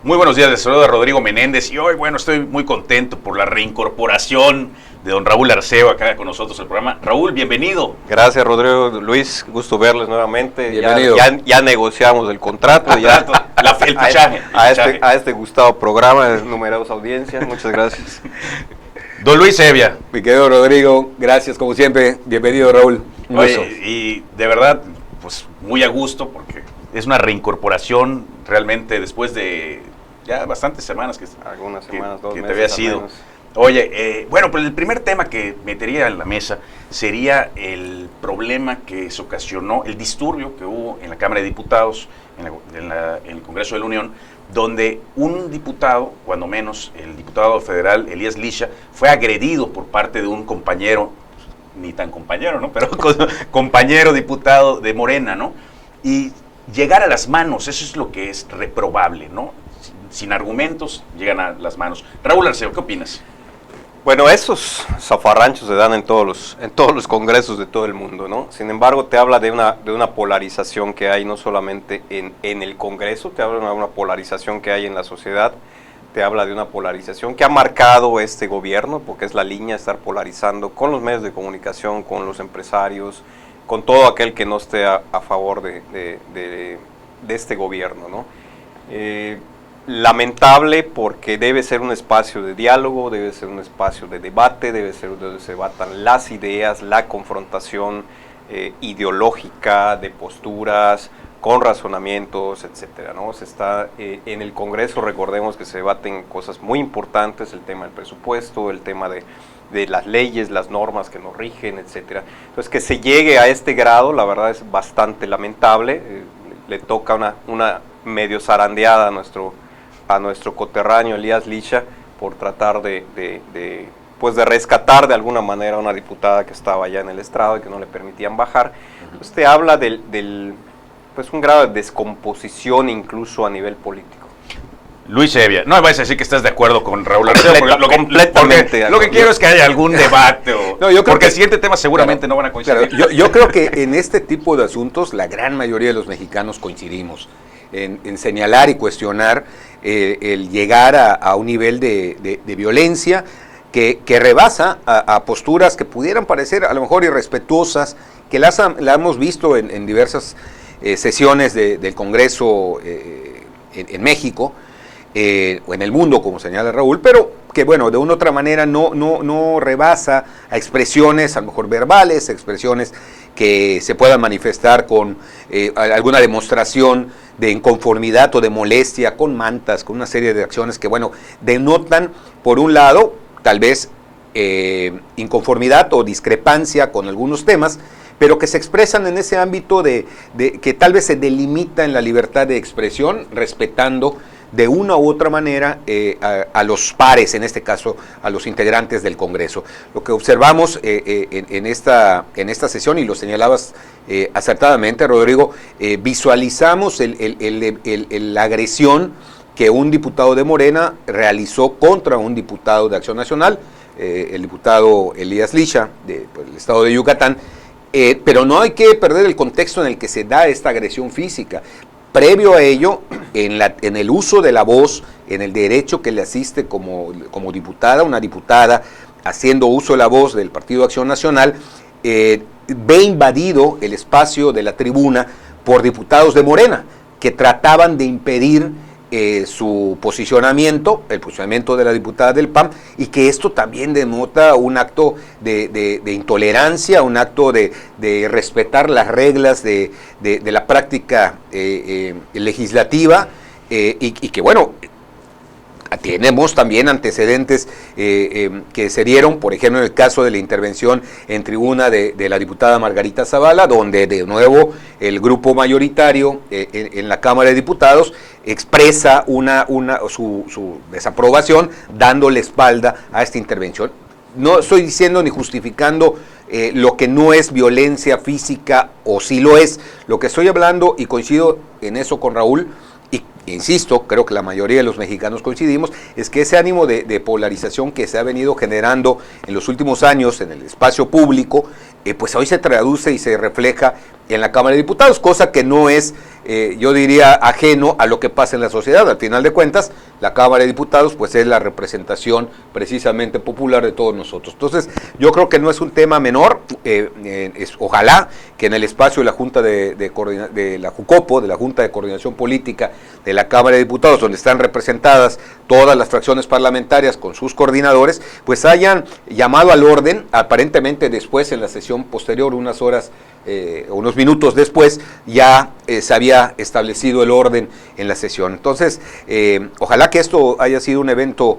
Muy buenos días, les saluda Rodrigo Menéndez y hoy, bueno, estoy muy contento por la reincorporación de don Raúl Arceo acá con nosotros en el programa. Raúl, bienvenido. Gracias, Rodrigo. Luis, gusto verles nuevamente. Bienvenido. Ya negociamos el contrato. El fichaje. A este gustado programa de numerosas audiencias. Muchas gracias. Don Luis Evia. Mi querido Rodrigo, gracias como siempre. Bienvenido, Raúl. Un beso. Y de verdad, pues muy a gusto porque es una reincorporación realmente después de ya bastantes semanas Algunas semanas, 2 que meses te había sido. menos. Oye, bueno, pues el primer tema que metería en la mesa sería el problema que se ocasionó, el disturbio que hubo en la Cámara de Diputados, en el Congreso de la Unión, donde un diputado, cuando menos el diputado federal Elías Licha, fue agredido por parte de un compañero, ni tan compañero, ¿no? Pero compañero diputado de Morena, ¿no? Y llegar a las manos, eso es lo que es reprobable, ¿no? Sin argumentos, llegan a las manos. Raúl Arceo, ¿qué opinas? Bueno, esos zafarranchos se dan en todos los congresos de todo el mundo, ¿no? Sin embargo, te habla de una polarización que hay no solamente en el Congreso, te habla de una polarización que hay en la sociedad, te habla de una polarización que ha marcado este gobierno, porque es la línea estar polarizando con los medios de comunicación, con los empresarios, con todo aquel que no esté a favor de este gobierno, ¿no? Lamentable porque debe ser un espacio de diálogo, debe ser un espacio de debate, debe ser donde se debatan las ideas, la confrontación ideológica, de posturas, con razonamientos, etcétera, ¿no? Se está en el Congreso, recordemos que se debaten cosas muy importantes, el tema del presupuesto, el tema de las leyes, las normas que nos rigen, etcétera. Entonces, que se llegue a este grado, la verdad es bastante lamentable. Le toca una medio zarandeada a nuestro coterráneo Elías Licha por tratar de rescatar de alguna manera a una diputada que estaba allá en el estrado y que no le permitían bajar. Usted habla pues un grado de descomposición incluso a nivel político. Luis Evia, no me vas a decir que estás de acuerdo con Raúl Arceo, completamente. Lo que quiero es que haya algún debate, porque el siguiente tema seguramente no van a coincidir. Claro, yo creo que en este tipo de asuntos la gran mayoría de los mexicanos coincidimos en señalar y cuestionar el llegar a un nivel de violencia que rebasa a posturas que pudieran parecer a lo mejor irrespetuosas, que la hemos visto en diversas sesiones del Congreso en México, o en el mundo, como señala Raúl, pero que bueno, de una u otra manera no rebasa a expresiones, a lo mejor verbales, expresiones que se puedan manifestar con alguna demostración de inconformidad o de molestia, con mantas, con una serie de acciones que, bueno, denotan, por un lado, tal vez inconformidad o discrepancia con algunos temas, pero que se expresan en ese ámbito de que tal vez se delimita en la libertad de expresión, respetando de una u otra manera a los pares, en este caso a los integrantes del Congreso. Lo que observamos en esta sesión, y lo señalabas acertadamente, Rodrigo, visualizamos la agresión que un diputado de Morena realizó contra un diputado de Acción Nacional, el diputado Elías Licha, del estado de Yucatán, pero no hay que perder el contexto en el que se da esta agresión física. Previo a ello, en el uso de la voz, en el derecho que le asiste como diputada, una diputada haciendo uso de la voz del Partido Acción Nacional, ve invadido el espacio de la tribuna por diputados de Morena, que trataban de impedir su posicionamiento, el posicionamiento de la diputada del PAN, y que esto también denota un acto de intolerancia, un acto de respetar las reglas de la práctica legislativa, y que bueno, tenemos también antecedentes que se dieron, por ejemplo, en el caso de la intervención en tribuna de la diputada Margarita Zavala, donde de nuevo el grupo mayoritario en la Cámara de Diputados expresa su desaprobación, dándole espalda a esta intervención. No estoy diciendo ni justificando lo que no es violencia física, o sí lo es. Lo que estoy hablando, y coincido en eso con Raúl, insisto, creo que la mayoría de los mexicanos coincidimos, es que ese ánimo de polarización que se ha venido generando en los últimos años en el espacio público pues hoy se traduce y se refleja en la Cámara de Diputados, cosa que no es, yo diría, ajeno a lo que pasa en la sociedad. Al final de cuentas, la Cámara de Diputados pues es la representación precisamente popular de todos nosotros. Entonces, yo creo que no es un tema menor, ojalá que en el espacio de la Junta de la JUCOPO, de la Junta de Coordinación Política de la Cámara de Diputados, donde están representadas todas las fracciones parlamentarias con sus coordinadores, pues hayan llamado al orden, aparentemente después en la sesión posterior, unas horas unos minutos después, ya se había establecido el orden en la sesión. Entonces, ojalá que esto haya sido un evento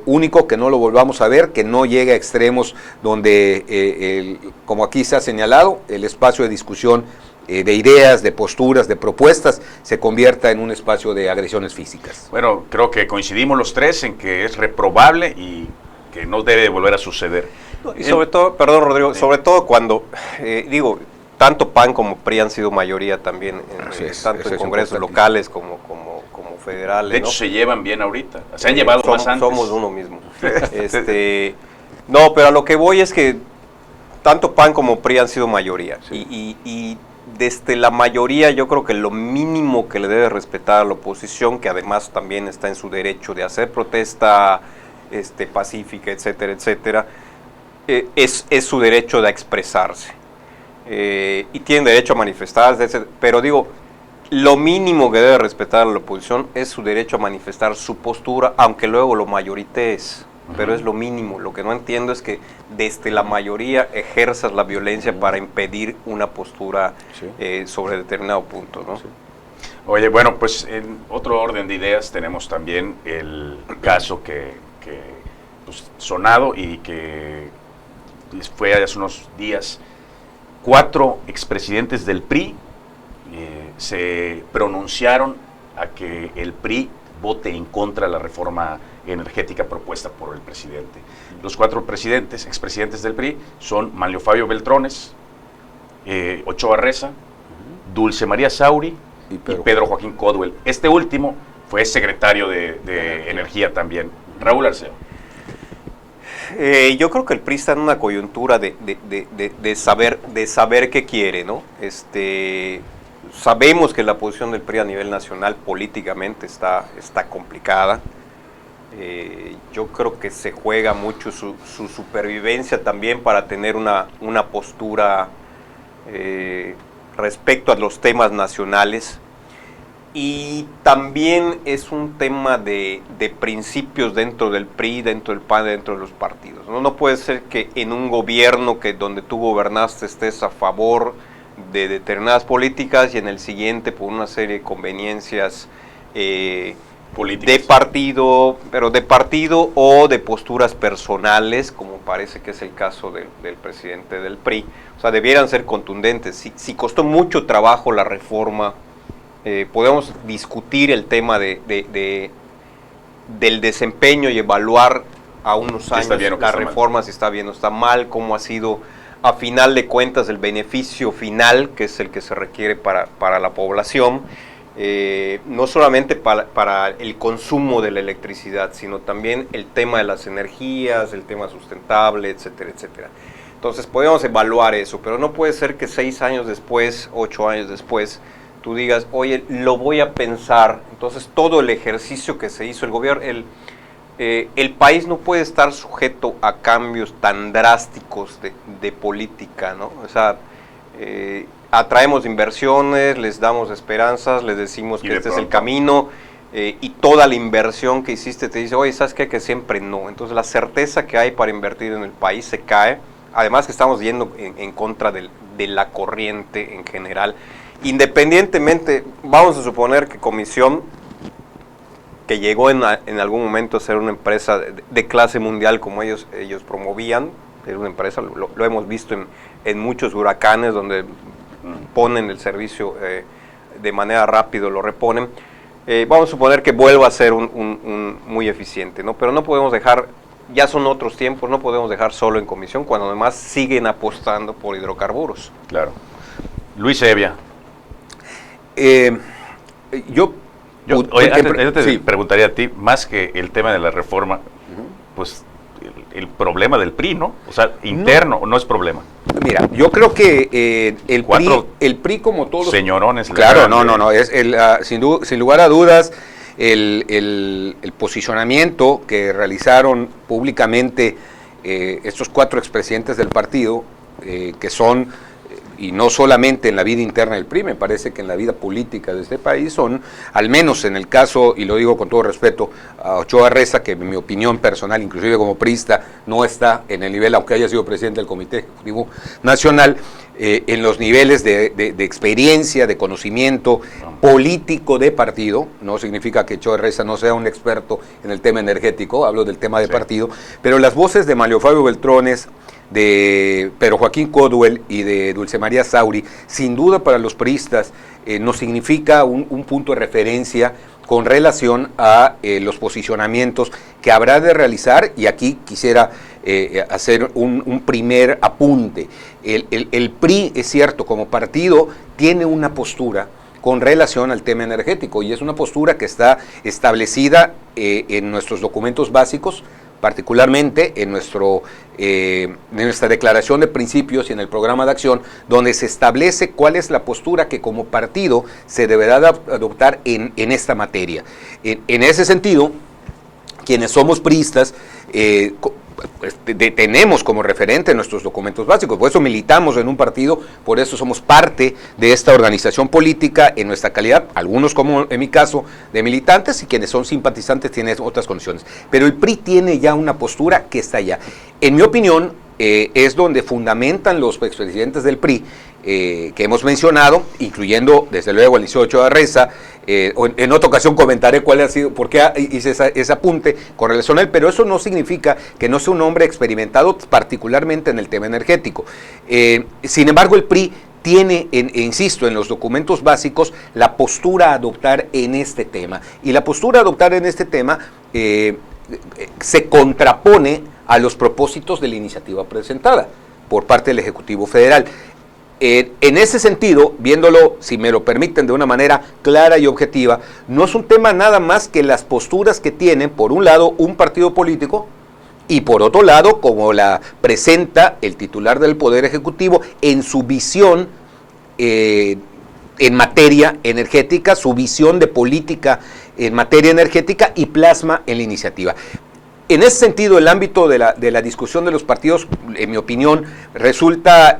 único, que no lo volvamos a ver, que no llegue a extremos donde, como aquí se ha señalado, el espacio de discusión de ideas, de posturas, de propuestas, se convierta en un espacio de agresiones físicas. Bueno, creo que coincidimos los tres en que es reprobable y que no debe volver a suceder. Y sobre todo, perdón Rodrigo, sobre todo cuando, tanto PAN como PRI han sido mayoría también, tanto en congresos locales como federales. De hecho, se llevan bien ahorita, se han llevado más antes. Somos uno mismo. No, pero a lo que voy es que tanto PAN como PRI han sido mayoría. Sí. Y desde la mayoría yo creo que lo mínimo que le debe respetar a la oposición, que además también está en su derecho de hacer protesta pacífica, etcétera, etcétera, es su derecho de expresarse. Y tienen derecho a manifestarse, etcétera. Pero digo, lo mínimo que debe respetar a la oposición es su derecho a manifestar su postura, aunque luego lo mayoritees. Pero es lo mínimo. Lo que no entiendo es que desde la mayoría ejerzas la violencia para impedir una postura sobre determinado punto, ¿no? Sí. Oye, bueno, pues en otro orden de ideas tenemos también el caso que pues, sonado y que fue hace unos días. 4 expresidentes del PRI se pronunciaron a que el PRI vote en contra de la reforma energética propuesta por el presidente. Los 4 expresidentes del PRI son Manlio Fabio Beltrones, Ochoa Reza, Dulce María Sauri y Pedro Joaquín Codwell. Este último fue secretario de Energía también. Raúl Arceo. Yo creo que el PRI está en una coyuntura de saber qué quiere, ¿no? Sabemos que la posición del PRI a nivel nacional políticamente está complicada. Yo creo que se juega mucho su supervivencia también para tener una postura respecto a los temas nacionales. Y también es un tema de principios dentro del PRI, dentro del PAN, dentro de los partidos. No puede ser que en un gobierno donde tú gobernaste estés a favor de determinadas políticas y en el siguiente por una serie de conveniencias de partido, pero de partido o de posturas personales, como parece que es el caso del presidente del PRI. O sea, debieran ser contundentes. Si costó mucho trabajo la reforma, podemos discutir el tema del desempeño y evaluar a unos años la reforma, si está bien o está mal, cómo ha sido a final de cuentas el beneficio final, que es el que se requiere para la población, no solamente para el consumo de la electricidad, sino también el tema de las energías, el tema sustentable, etcétera, etcétera. Entonces podemos evaluar eso, pero no puede ser que 6 años después, 8 años después, tú digas, oye, lo voy a pensar. Entonces todo el ejercicio que se hizo, el gobierno, el país no puede estar sujeto a cambios tan drásticos de política, ¿no? O sea, atraemos inversiones, les damos esperanzas, les decimos que este es el camino, y toda la inversión que hiciste te dice, oye, ¿sabes qué? Que siempre no. Entonces la certeza que hay para invertir en el país se cae, además que estamos yendo en contra de la corriente en general. Independientemente, vamos a suponer que Comisión, que llegó en algún momento a ser una empresa de clase mundial como ellos promovían, era una empresa, lo hemos visto en muchos huracanes donde ponen el servicio de manera rápida, lo reponen. Vamos a suponer que vuelva a ser un muy eficiente, ¿no? Pero no podemos dejar, ya son otros tiempos, no podemos dejar solo en Comisión cuando además siguen apostando por hidrocarburos. Claro. Luis Hevia. Yo te preguntaría a ti, más que el tema de la reforma, pues el problema del PRI, ¿no? O sea, interno, no es problema. Mira, yo creo que Cuatro el PRI como todos los... señorones. Claro, no, es sin lugar a dudas el posicionamiento que realizaron públicamente estos 4 expresidentes del partido, que son, y no solamente en la vida interna del PRI, me parece que en la vida política de este país son, al menos en el caso, y lo digo con todo respeto, a Ochoa Reza, que en mi opinión personal, inclusive como priista, no está en el nivel, aunque haya sido presidente del Comité Ejecutivo Nacional, en los niveles de experiencia, de conocimiento político de partido. No significa que Ochoa Reza no sea un experto en el tema energético, hablo del tema de partido, pero las voces de Mario Fabio Beltrones, de Pedro Joaquín Codwell y de Dulce María Sauri, sin duda para los priistas nos significa un punto de referencia con relación a los posicionamientos que habrá de realizar, y aquí quisiera hacer un primer apunte. El PRI, es cierto, como partido, tiene una postura con relación al tema energético, y es una postura que está establecida en nuestros documentos básicos, particularmente en nuestra declaración de principios y en el programa de acción, donde se establece cuál es la postura que como partido se deberá adoptar en esta materia. En ese sentido, quienes somos priistas, tenemos como referente nuestros documentos básicos, por eso militamos en un partido, por eso somos parte de esta organización política en nuestra calidad, algunos como en mi caso de militantes, y quienes son simpatizantes tienen otras condiciones, pero el PRI tiene ya una postura que está allá. En mi opinión, es donde fundamentan los expresidentes del PRI, que hemos mencionado, incluyendo desde luego al Liceo Ochoa Reza. En otra ocasión comentaré cuál ha sido, por qué hice ese apunte con relación a él, pero eso no significa que no sea un hombre experimentado, particularmente en el tema energético. Sin embargo, el PRI tiene, insisto, en los documentos básicos, la postura a adoptar en este tema. Y la postura a adoptar en este tema se contrapone a los propósitos de la iniciativa presentada por parte del Ejecutivo Federal. En ese sentido, viéndolo, si me lo permiten, de una manera clara y objetiva, no es un tema nada más que las posturas que tienen, por un lado, un partido político, y por otro lado, como la presenta el titular del Poder Ejecutivo en su visión en materia energética, su visión de política en materia energética, y plasma en la iniciativa. En ese sentido, el ámbito de la discusión de los partidos, en mi opinión, resulta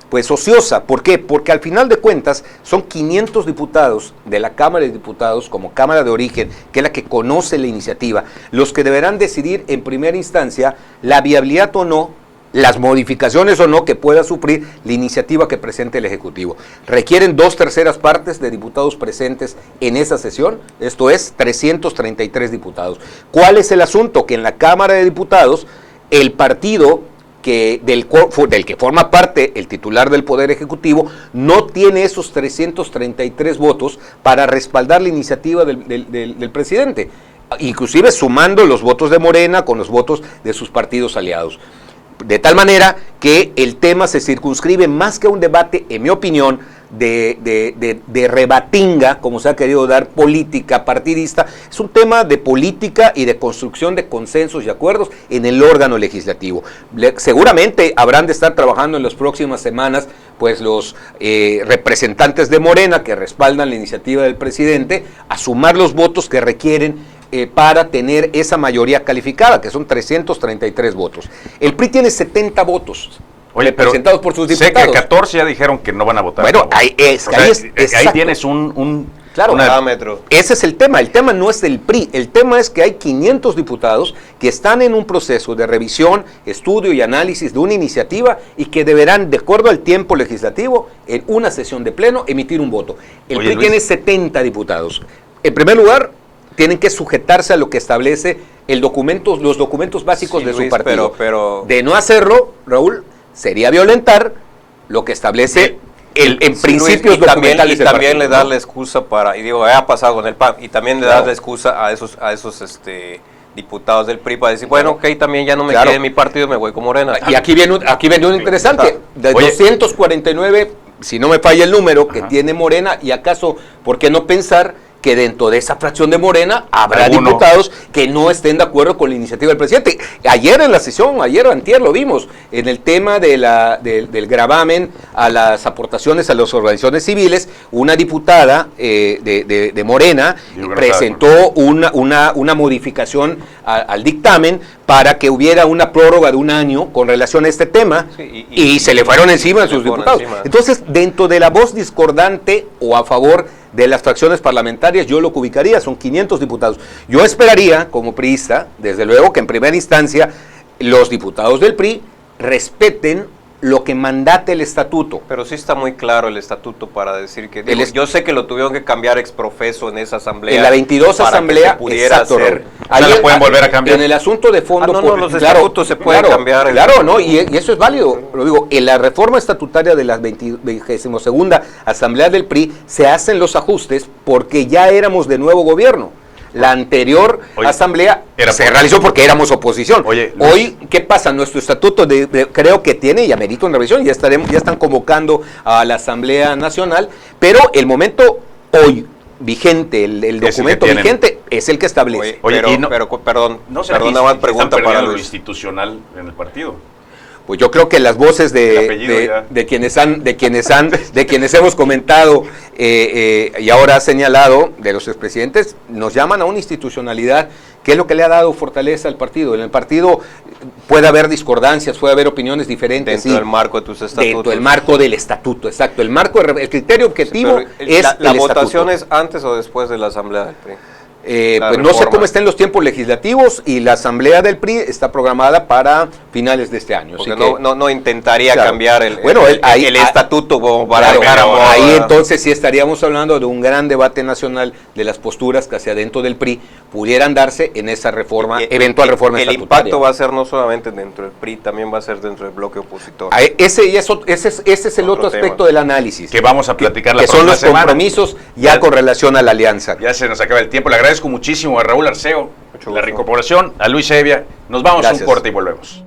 pues ociosa. ¿Por qué? Porque al final de cuentas son 500 diputados de la Cámara de Diputados, como Cámara de Origen, que es la que conoce la iniciativa, los que deberán decidir en primera instancia la viabilidad o no, las modificaciones o no que pueda sufrir la iniciativa que presente el Ejecutivo. Requieren 2/3 partes de diputados presentes en esa sesión, esto es 333 diputados. ¿Cuál es el asunto? Que en la Cámara de Diputados el partido del que forma parte el titular del Poder Ejecutivo no tiene esos 333 votos para respaldar la iniciativa del presidente, inclusive sumando los votos de Morena con los votos de sus partidos aliados. De tal manera que el tema se circunscribe más que a un debate, en mi opinión, de rebatinga, como se ha querido dar, política partidista. Es un tema de política y de construcción de consensos y acuerdos en el órgano legislativo. Seguramente habrán de estar trabajando en las próximas semanas pues los representantes de Morena que respaldan la iniciativa del presidente a sumar los votos que requieren para tener esa mayoría calificada, que son 333 votos. El PRI tiene 70 votos. Oye, presentados por sus diputados. Sé que 14 ya dijeron que no van a votar. Bueno, ahí tienes un claro, parámetro. Ese es el tema no es del PRI, el tema es que hay 500 diputados que están en un proceso de revisión, estudio y análisis de una iniciativa y que deberán, de acuerdo al tiempo legislativo, en una sesión de pleno, emitir un voto. El PRI tiene 70 diputados. En primer lugar, tienen que sujetarse a lo que establece los documentos básicos de su partido. Pero de no hacerlo, Raúl, sería violentar lo que establece en principios documentales. Y también le da la excusa ha pasado con el PAN, y también le da la excusa a esos diputados del PRI para decir, bueno, ok, también ya no me quedé en mi partido, me voy con Morena. Y aquí viene un interesante, de 249, si no me falla el número, que tiene Morena, y acaso, ¿por qué no pensar que dentro de esa fracción de Morena habrá ¿Alguno? diputados que no estén de acuerdo con la iniciativa del presidente. Ayer en la sesión, ayer o antier lo vimos, en el tema de del gravamen a las aportaciones a las organizaciones civiles, una diputada de Morena presentó una modificación al dictamen para que hubiera una prórroga de 1 año con relación a este tema, sí, y se le fueron encima a sus diputados. Entonces, dentro de la voz discordante o a favor de las fracciones parlamentarias, yo lo que ubicaría son 500 diputados. Yo esperaría, como priista, desde luego, que en primera instancia los diputados del PRI respeten lo que mandate el estatuto. Pero sí está muy claro el estatuto para decir que... yo sé que lo tuvieron que cambiar ex profeso en esa asamblea. En la 22 asamblea, pudiera ser... Ahí lo pueden volver a cambiar. En el asunto de fondo... los estatutos se pueden cambiar. Claro, no, y eso es válido. Lo digo, en la reforma estatutaria de la 22ª asamblea del PRI se hacen los ajustes porque ya éramos de nuevo gobierno. La anterior asamblea se realizó porque éramos oposición. Hoy, ¿qué pasa? Nuestro estatuto creo que tiene, y amerita una revisión, ya están convocando a la Asamblea Nacional, pero el momento hoy vigente, el documento vigente es el que establece. Perdón, ¿no será una más pregunta para lo institucional en el partido? Pues yo creo que las voces de quienes hemos comentado y ahora ha señalado de los expresidentes nos llaman a una institucionalidad que es lo que le ha dado fortaleza al partido. En el partido puede haber discordancias, puede haber opiniones diferentes. Dentro del marco de tus estatutos. Dentro del marco del estatuto, exacto. El criterio objetivo es ¿La votación es antes o después de la asamblea del PRI? Pues no sé cómo estén los tiempos legislativos y la asamblea del PRI está programada para finales de este año. Porque así que, no intentaría cambiar el estatuto como para ahí entonces sí estaríamos hablando de un gran debate nacional de las posturas que hacia dentro del PRI pudieran darse en esa reforma, eventual reforma estatutaria. El impacto va a ser no solamente dentro del PRI, también va a ser dentro del bloque opositor. Ese es el otro aspecto del análisis. Que vamos a platicar la próxima semana. Que son los compromisos ya con relación a la alianza. Ya se nos acaba el tiempo. Le agradezco muchísimo a Raúl Arceo la reincorporación, a Luis Evia. Nos vamos a un corte y volvemos.